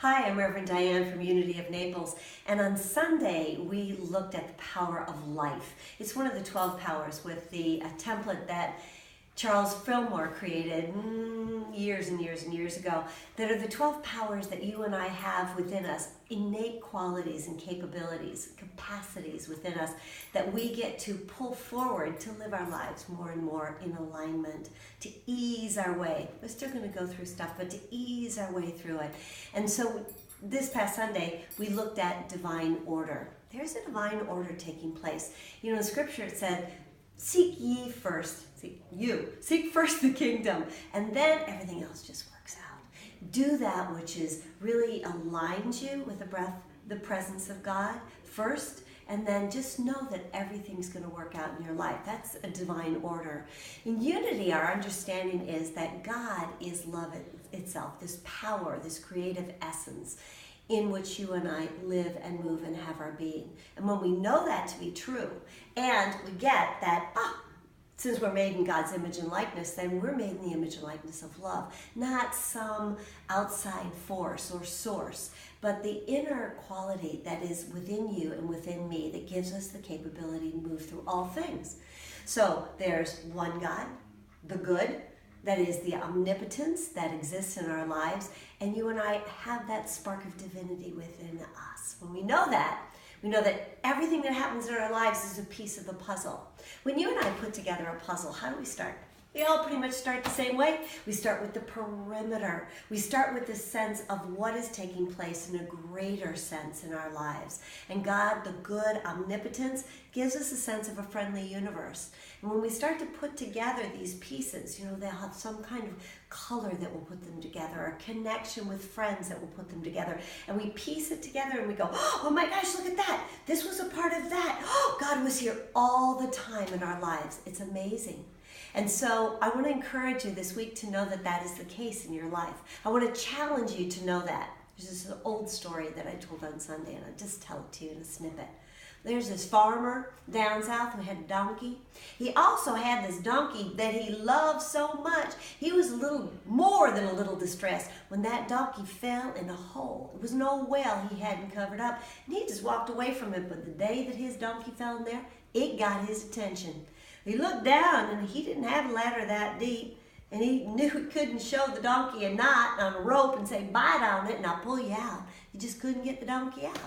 Hi, I'm Reverend Diane from Unity of Naples, and on Sunday we looked at the power of life. It's one of the 12 powers with a template that Charles Fillmore created years and years and years ago, that are the 12 powers that you and I have within us, innate qualities and capabilities, capacities within us that we get to pull forward to live our lives more and more in alignment, to ease our way. We're still going to go through stuff, but to ease our way through it. And so this past Sunday, we looked at divine order. There's a divine order taking place. You know, in Scripture it said, seek first the kingdom, and then everything else just works out. Do that which is really aligns you with the presence of God first, and then just know that everything's going to work out in your life. That's a divine order. In unity, our understanding is that God is love itself, this power, this creative essence in which you and I live and move and have our being. And when we know that to be true, and we get that, since we're made in God's image and likeness, then we're made in the image and likeness of love, not some outside force or source, but the inner quality that is within you and within me that gives us the capability to move through all things. So there's one God, the good, that is the omnipotence that exists in our lives, and you and I have that spark of divinity within us. When we know that everything that happens in our lives is a piece of the puzzle. When you and I put together a puzzle, how do we start? We all pretty much start the same way. We start with the perimeter. We start with the sense of what is taking place in a greater sense in our lives. And God, the good omnipotence, gives us a sense of a friendly universe. And when we start to put together these pieces, you know, they'll have some kind of color that will put them together, a connection with friends that will put them together. And we piece it together and we go, oh my gosh, look at that. This was a part of that. Oh, God was here all the time in our lives. It's amazing. And so I want to encourage you this week to know that that is the case in your life. I want to challenge you to know that. There's this old story that I told on Sunday, and I'll just tell it to you in a snippet. There's this farmer down south who had a donkey. He also had this donkey that he loved so much. He was a little more than a little distressed when that donkey fell in a hole. It was an old well he hadn't covered up, and he just walked away from it. But the day that his donkey fell in there, it got his attention. He looked down, and he didn't have a ladder that deep, and he knew he couldn't show the donkey a knot on a rope and say, bite on it, and I'll pull you out. He just couldn't get the donkey out.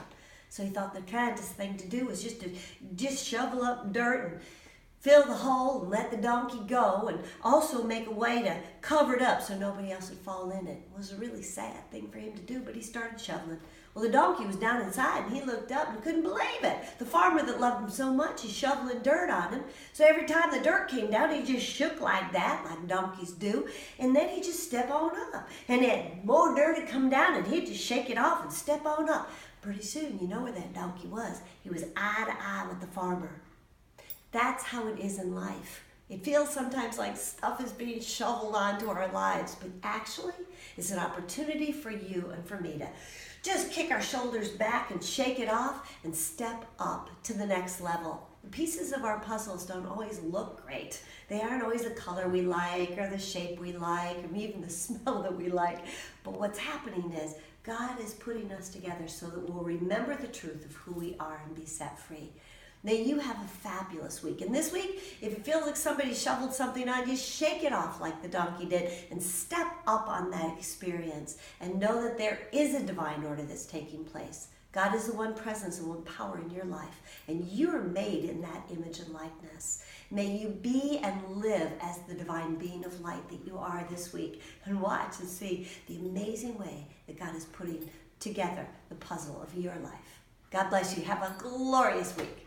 So he thought the kindest thing to do was just shovel up dirt and fill the hole and let the donkey go, and also make a way to cover it up so nobody else would fall in it. It was a really sad thing for him to do, but he started shoveling. Well, the donkey was down inside, and he looked up and couldn't believe it. The farmer that loved him so much is shoveling dirt on him. So every time the dirt came down, he just shook like that, like donkeys do, and then he'd just step on up. And then more dirt would come down, and he'd just shake it off and step on up. Pretty soon, you know where that donkey was. He was eye to eye with the farmer. That's how it is in life. It feels sometimes like stuff is being shoveled onto our lives, but actually it's an opportunity for you and for me to just kick our shoulders back and shake it off and step up to the next level. The pieces of our puzzles don't always look great. They aren't always the color we like or the shape we like or even the smell that we like. But what's happening is God is putting us together so that we'll remember the truth of who we are and be set free. May you have a fabulous week. And this week, if it feels like somebody shoveled something on you, shake it off like the donkey did and step up on that experience and know that there is a divine order that's taking place. God is the one presence and one power in your life, and you're made in that image and likeness. May you be and live as the divine being of light that you are this week, and watch and see the amazing way that God is putting together the puzzle of your life. God bless you. Have a glorious week.